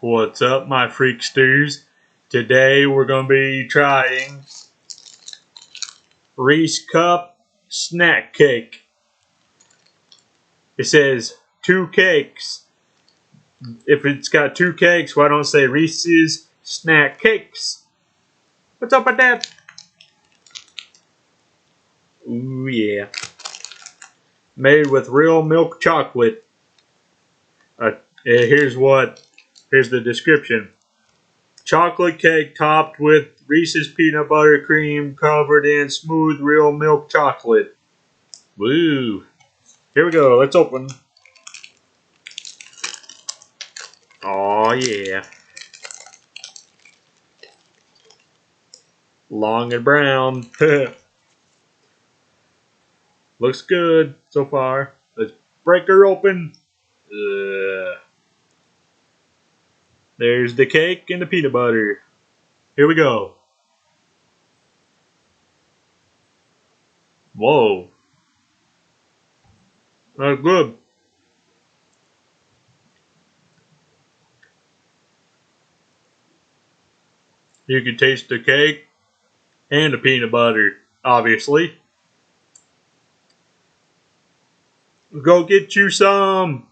What's up, my freaksters? Today we're going to be trying Reese Cup Snack Cake. It says 2 cakes. If it's got 2 cakes, why don't it say Reese's Snack Cakes? What's up with that? Ooh yeah. Made with real milk chocolate. Here's the description. Chocolate cake topped with Reese's peanut butter cream covered in smooth real milk chocolate. Woo! Here we go. Let's open. Oh yeah. Long and brown. Looks good so far. Let's break her open. There's the cake and the peanut butter. Here we go. Whoa. That's good. You can taste the cake and the peanut butter, obviously. Go get you some.